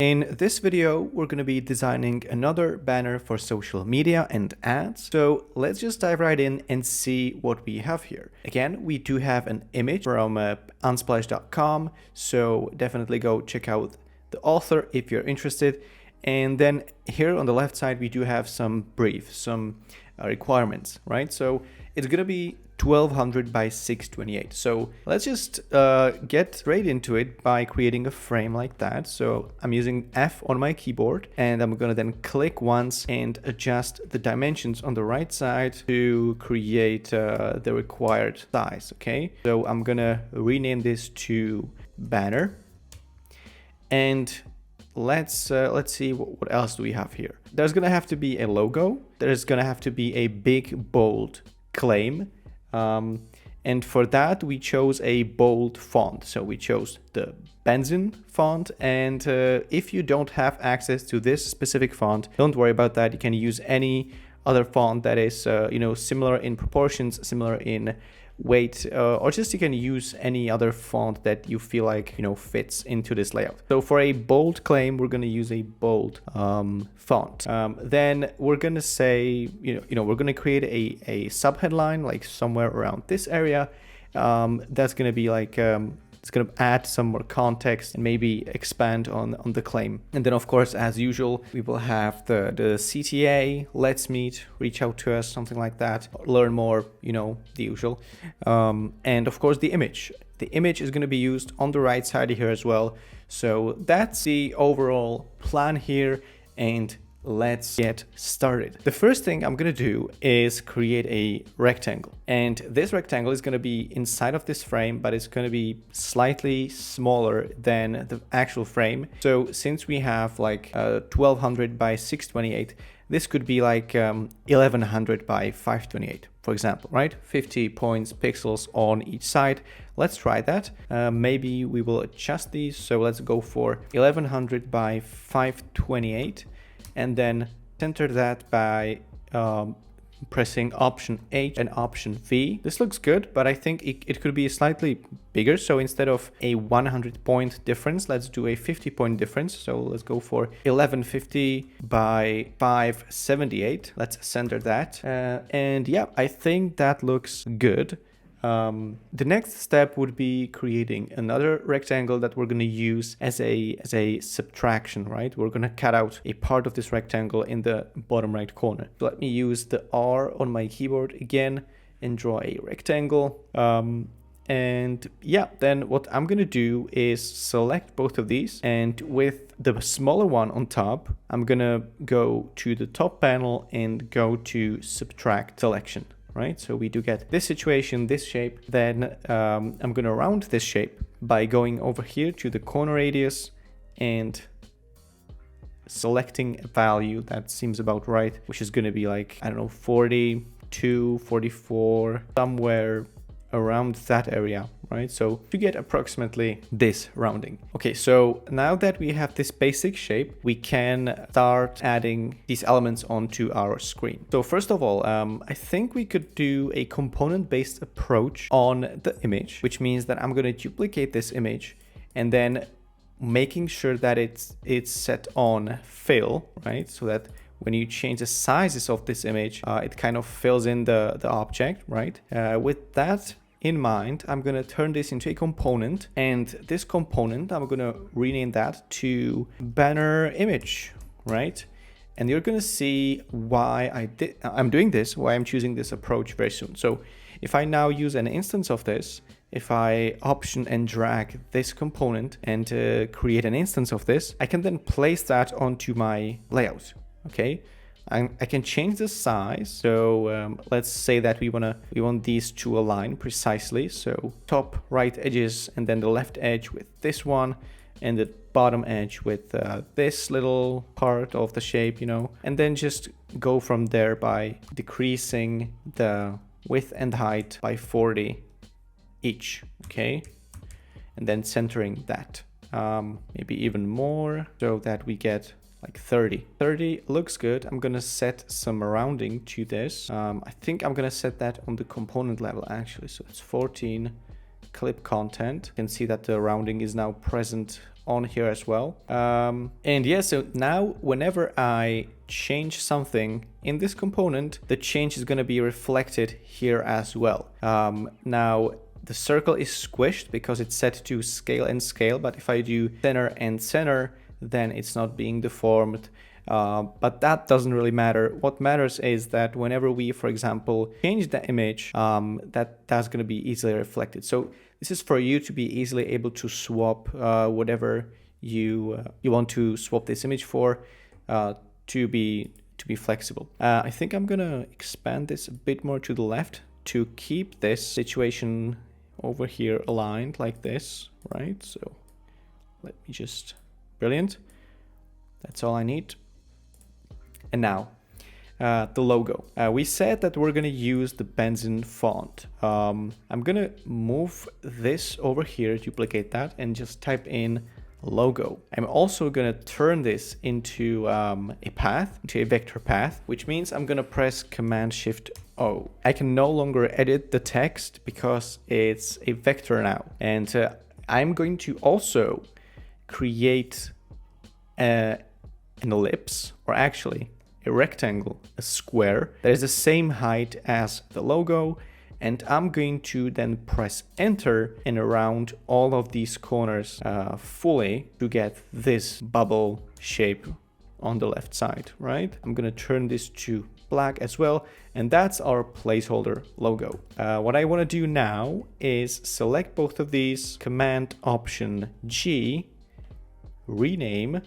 In this video, we're going to be designing another banner for social media and ads. So let's just dive right in and see what we have here. Again, we do have an image from unsplash.com, so definitely go check out the author if you're interested. And then here on the left side, we do have some brief, some requirements, right? So it's going to be 1200 by 628. So let's just get straight into it by creating a frame like that. So I'm using F on my keyboard, and I'm gonna then click once and adjust the dimensions on the right side to create the required size. Okay, so I'm gonna rename this to banner, and let's see what else do we have here. There's gonna have to be a logo. There's gonna have to be a big bold claim. And for that, we chose a bold font. So we chose the Benzene font. And if you don't have access to this specific font, don't worry about that. You can use any other font that is, similar in proportions, similar in weight, or just you can use any other font that you feel like fits into this layout. So for a bold claim, we're going to use a bold font. Then we're going to say we're going to create a subheadline like somewhere around this area. That's going to be like it's going to add some more context and maybe expand on the claim. And then, of course, as usual, we will have the CTA, let's meet, reach out to us, something like that, learn more, the usual. And of course, the image. The image is going to be used on the right side here as well. So that's the overall plan here. And let's get started. The first thing I'm going to do is create a rectangle, and this rectangle is going to be inside of this frame, but it's going to be slightly smaller than the actual frame. So since we have like 1200 by 628, this could be like 1100 by 528, for example, right? 50 points pixels on each side. Let's try that. Maybe we will adjust these. So let's go for 1100 by 528. And then center that by pressing Option H and Option V. This looks good, but I think it could be slightly bigger. So instead of a 100 point difference, let's do a 50 point difference. So let's go for 1150 by 578. Let's center that. And yeah, I think that looks good. The next step would be creating another rectangle that we're going to use as a subtraction, right? We're going to cut out a part of this rectangle in the bottom right corner. So let me use the R on my keyboard again and draw a rectangle. And yeah, then what I'm going to do is select both of these, and with the smaller one on top, I'm going to go to the top panel and go to subtract selection. Right, so we do get this situation, this shape. Then I'm going to round this shape by going over here to the corner radius and selecting a value that seems about right, which is going to be like, I don't know, 42, 44, somewhere around that area, right? So to get approximately this rounding. Okay, so now that we have this basic shape, we can start adding these elements onto our screen. So first of all, I think we could do a component-based approach on the image, which means that I'm going to duplicate this image and then making sure that it's set on fill, right? So that when you change the sizes of this image, it kind of fills in the object, right? With that in mind, I'm going to turn this into a component, and this component, I'm going to rename that to banner image, right? And you're going to see why I'm doing this, why I'm choosing this approach very soon. So if I now use an instance of this, if I option and drag this component and create an instance of this, I can then place that onto my layout. Okay, I can change the size. So let's say that we want these to align precisely. So top right edges, and then the left edge with this one, and the bottom edge with this little part of the shape, and then just go from there by decreasing the width and height by 40 each. Okay, and then centering that, maybe even more, so that we get like 30. 30 looks good. I'm gonna set some rounding to this. I think I'm gonna set that on the component level actually. So it's 14 clip content. You can see that the rounding is now present on here as well. And yeah, so now whenever I change something in this component, the change is going to be reflected here as well. Now the circle is squished because it's set to scale and scale, but if I do center and center, then it's not being deformed. But that doesn't really matter. What matters is that whenever we, for example, change the image, that's going to be easily reflected. So this is for you to be easily able to swap whatever you want to swap this image for, to be flexible. I think I'm gonna expand this a bit more to the left to keep this situation over here aligned like this, right? So let me just, brilliant. That's all I need. And now the logo. We said that we're gonna use the benzene font. I'm gonna move this over here, duplicate that, and just type in logo. I'm also gonna turn this into a path, into a vector path, which means I'm gonna press Command-Shift-O. I can no longer edit the text because it's a vector now. And I'm going to also create an ellipse, or actually a rectangle, a square that is the same height as the logo, and I'm going to then press enter and around all of these corners fully to get this bubble shape on the left side, right? I'm gonna turn this to black as well, and that's our placeholder logo. What I want to do now is select both of these, Command Option G, rename,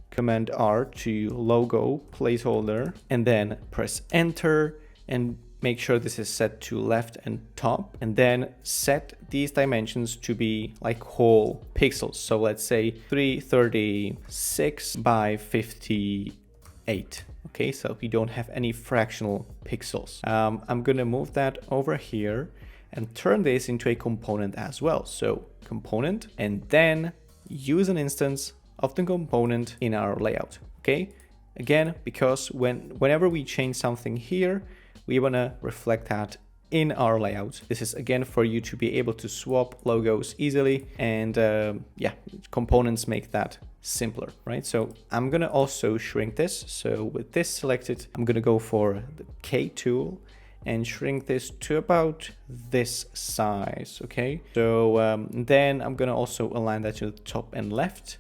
Command R to logo placeholder, and then press enter and make sure this is set to left and top, and then set these dimensions to be like whole pixels. So let's say 336 by 58. Okay, so we don't have any fractional pixels. I'm gonna move that over here and turn this into a component as well. So component, and then use an instance of the component in our layout. Okay, again, because whenever we change something here, we want to reflect that in our layout. This is again for you to be able to swap logos easily, and yeah, components make that simpler, right? So I'm gonna also shrink this. So with this selected, I'm gonna go for the K tool and shrink this to about this size. Okay, so then I'm gonna also align that to the top and left,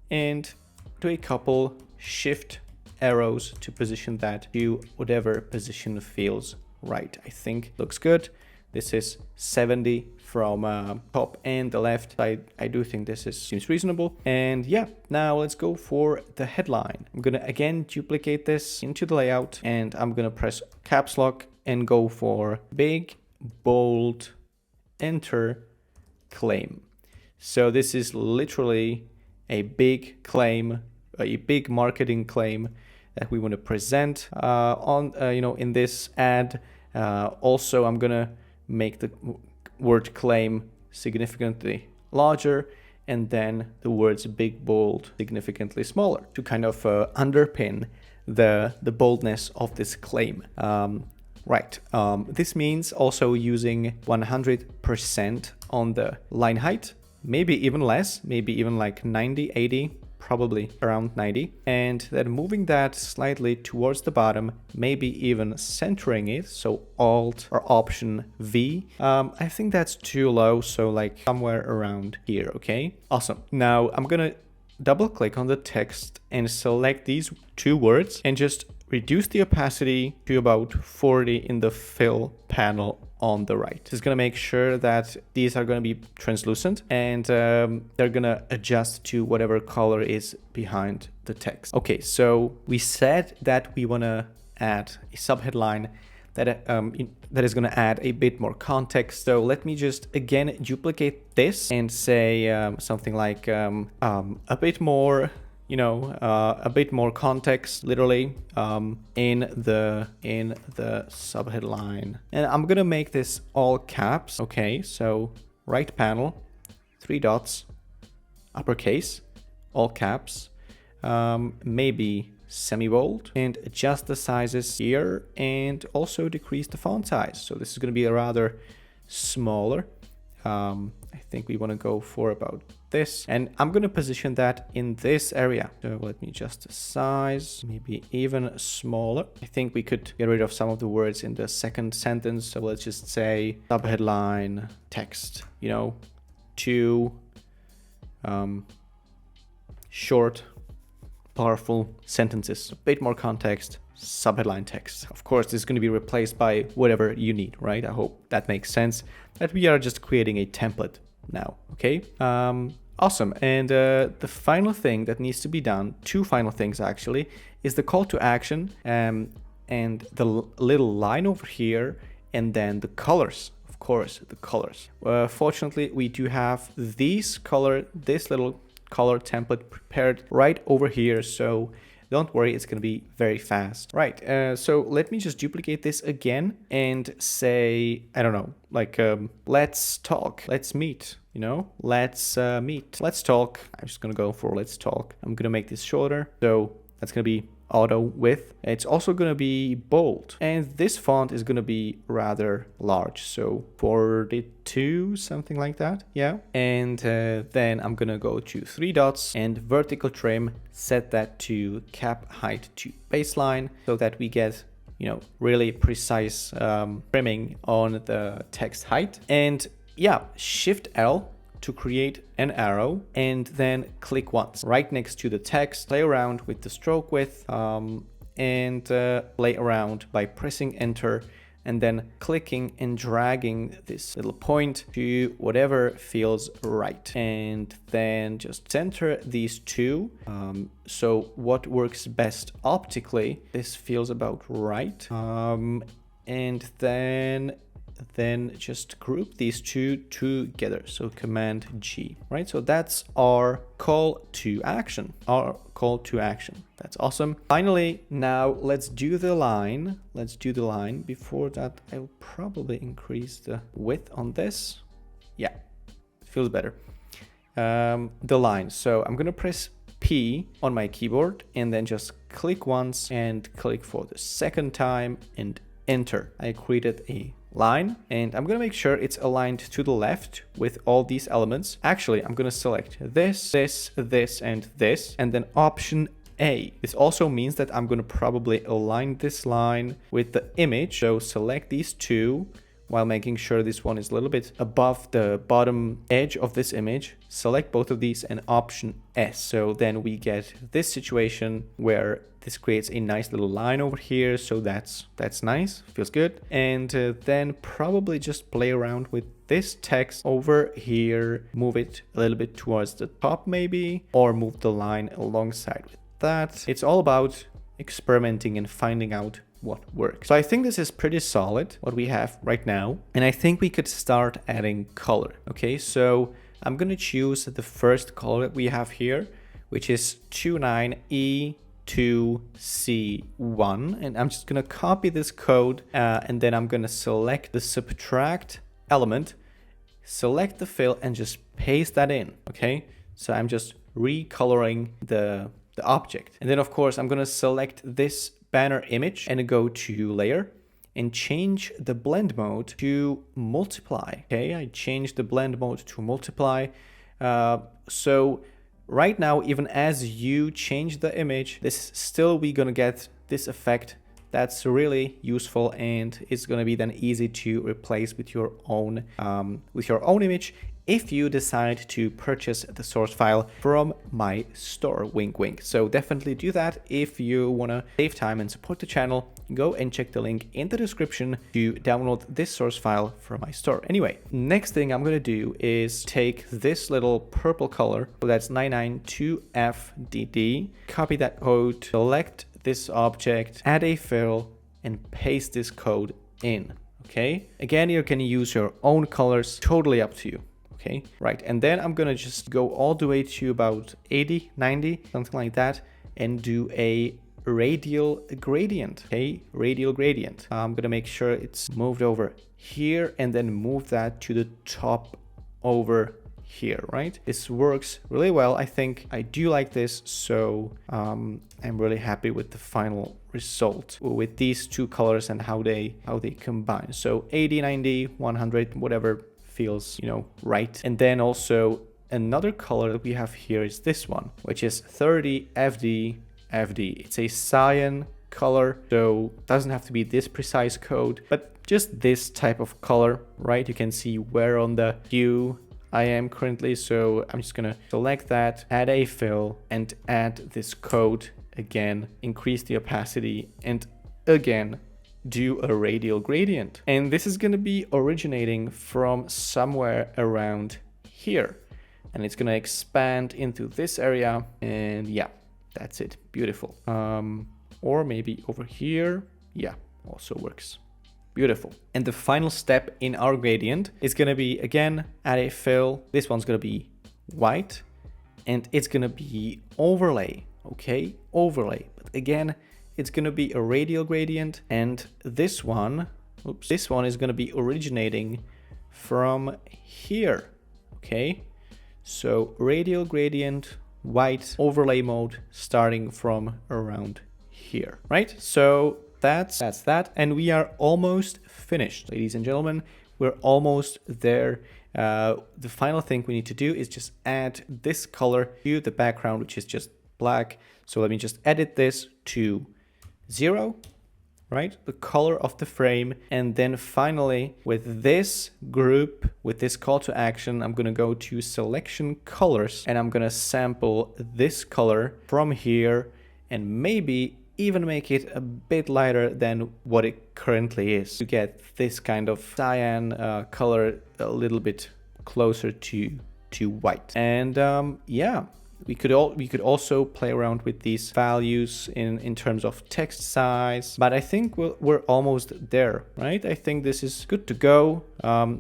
and do a couple shift arrows to position that to whatever position feels right. I think looks good. This is 70 from top and the left. I do think this seems reasonable. And yeah, now let's go for the headline. I'm gonna again duplicate this into the layout, and I'm gonna press caps lock and go for big, bold, enter, claim. So this is literally a big claim, a big marketing claim that we want to present on, in this ad. Also, I'm gonna make the word claim significantly larger, and then the words big, bold significantly smaller to kind of underpin the boldness of this claim. Right. This means also using 100% on the line height, maybe even less, maybe even like 90, 80, probably around 90, and then moving that slightly towards the bottom, maybe even centering it, so Alt or Option V. I think that's too low, so like somewhere around here. Okay, awesome. Now I'm gonna double click on the text and select these two words and just reduce the opacity to about 40 in the fill panel on the right. This is going to make sure that these are going to be translucent, and they're going to adjust to whatever color is behind the text. Okay, so we said that we want to add a subheadline that is going to add a bit more context. So let me just again duplicate this and say something like a bit more, a bit more context, literally, in the subheadline. And I'm gonna make this all caps. Okay, so right panel, 3 dots, uppercase, all caps, maybe semi-bold, and adjust the sizes here and also decrease the font size. So this is gonna be a rather smaller I think we want to go for about this, and I'm going to position that in this area. So let me adjust the size, maybe even smaller. I think we could get rid of some of the words in the second sentence. So let's just say subheadline text, you know, two short, powerful sentences, a bit more context, subheadline text. Of course, this is going to be replaced by whatever you need, right? I hope that makes sense, that we are just creating a template now. Okay. Awesome. And the final thing that needs to be done, two final things actually, is the call to action and the little line over here, and then the colors. Of course, the colors. Fortunately, we do have this little color template prepared right over here, so don't worry, it's going to be very fast. Right, so let me just duplicate this again and say, I don't know, like, let's talk, let's meet, you know, let's meet, let's talk. I'm just going to go for let's talk. I'm going to make this shorter, so that's going to be auto width. It's also going to be bold, and this font is going to be rather large, so 42, something like that. Yeah. And then I'm going to go to three dots and vertical trim, set that to cap height to baseline, so that we get, you know, really precise trimming on the text height. And yeah, Shift L to create an arrow, and then click once right next to the text. Play around with the stroke width and play around by pressing enter and then clicking and dragging this little point to whatever feels right, and then just center these two. So what works best optically, this feels about right, and then just group these two together, so Command G, right? So that's our call to action, That's awesome. Finally, now let's do the line. Before that, I'll probably increase the width on this. Yeah, it feels better. The line, so I'm gonna press P on my keyboard and then just click once and click for the second time and enter. I created a line, and I'm gonna make sure it's aligned to the left with all these elements. Actually, I'm gonna select this, and this, and then Option A. This also means that I'm gonna probably align this line with the image. So select these two while making sure this one is a little bit above the bottom edge of this image. Select both of these and Option S. So then we get this situation where this creates a nice little line over here. So that's nice, feels good. And then probably just play around with this text over here, move it a little bit towards the top maybe, or move the line alongside with that. It's all about experimenting and finding out what works. So I think this is pretty solid, what we have right now. And I think we could start adding color. Okay, so I'm gonna choose the first color that we have here, which is 29E2C1. And I'm just gonna copy this code and then I'm gonna select the subtract element, select the fill and just paste that in. Okay, so I'm just recoloring the object. And then of course I'm gonna select this banner image and go to layer and change the blend mode to multiply. Okay, I changed the blend mode to multiply. So right now, even as you change the image, this still we gonna get this effect. That's really useful, and it's gonna be then easy to replace with your own image if you decide to purchase the source file from my store, wink wink. So definitely do that. If you want to save time and support the channel, go and check the link in the description to download this source file from my store. Anyway, next thing I'm going to do is take this little purple color, so that's 992FDD, copy that code, select this object, add a fill, and paste this code in. Okay, again, you can use your own colors, totally up to you. Okay, right, and then I'm gonna just go all the way to about 80, 90, something like that, and do a radial gradient. Okay, radial gradient. I'm gonna make sure it's moved over here and then move that to the top over here, right? This works really well. I think I do like this, so I'm really happy with the final result with these two colors and how they combine. So 80, 90, 100, whatever feels, you know, right. And then also another color that we have here is this one, which is 30 FD. It's a cyan color, so it doesn't have to be this precise code, but just this type of color, right? You can see where on the hue I am currently. So I'm just gonna select that, add a fill, and add this code again, increase the opacity, and again, do a radial gradient. And this is gonna be originating from somewhere around here. And it's gonna expand into this area, and yeah, that's it, beautiful. Or maybe over here, yeah, also works. Beautiful. And the final step in our gradient is gonna be, again, add a fill. This one's gonna be white, and it's gonna be overlay, okay? Overlay, but again, it's gonna be a radial gradient, and this one is gonna be originating from here, okay? So radial gradient, white, overlay mode, starting from around here, right? So that's that, and we are almost finished, ladies and gentlemen. We're almost there. The final thing we need to do is just add this color to the background, which is just black. So let me just edit this to 0, right? The color of the frame. And then finally, with this group, with this call to action, I'm gonna go to selection colors, and I'm gonna sample this color from here, and maybe even make it a bit lighter than what it currently is to get this kind of cyan color a little bit closer to white. And yeah, we could also play around with these values in terms of text size, but I think we're almost there, right? I think this is good to go.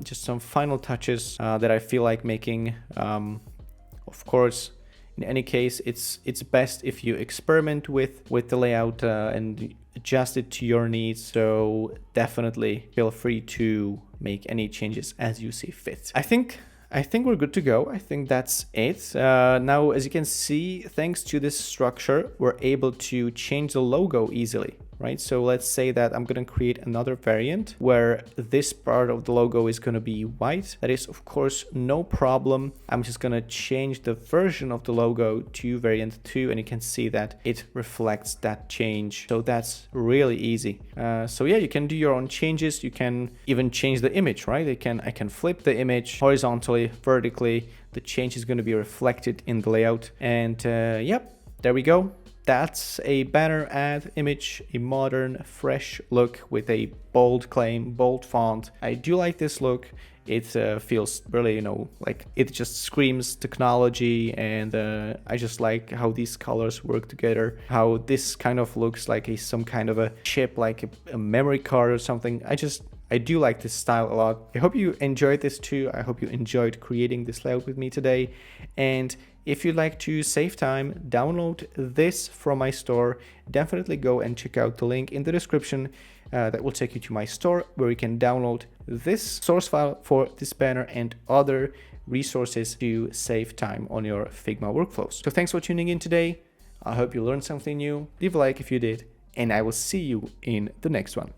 Just some final touches that I feel like making. Of course, in any case, it's best if you experiment with the layout and adjust it to your needs. So definitely feel free to make any changes as you see fit. I think we're good to go. I think that's it. Now, as you can see, thanks to this structure, we're able to change the logo easily, right? So let's say that I'm going to create another variant where this part of the logo is going to be white. That is, of course, no problem. I'm just going to change the version of the logo to variant 2, and you can see that it reflects that change. So that's really easy. So yeah, you can do your own changes. You can even change the image, right? I can flip the image horizontally, vertically. The change is going to be reflected in the layout. And yep, there we go. That's a banner ad image, a modern, fresh look with a bold claim, bold font. I do like this look. It feels really, you know, like it just screams technology, and I just like how these colors work together, how this kind of looks like some kind of a chip, like a memory card or something. I do like this style a lot. I hope you enjoyed this too. I hope you enjoyed creating this layout with me today. And if you'd like to save time, download this from my store, definitely go and check out the link in the description. That will take you to my store where you can download this source file for this banner and other resources to save time on your Figma workflows. So thanks for tuning in today. I hope you learned something new. Leave a like if you did, and I will see you in the next one.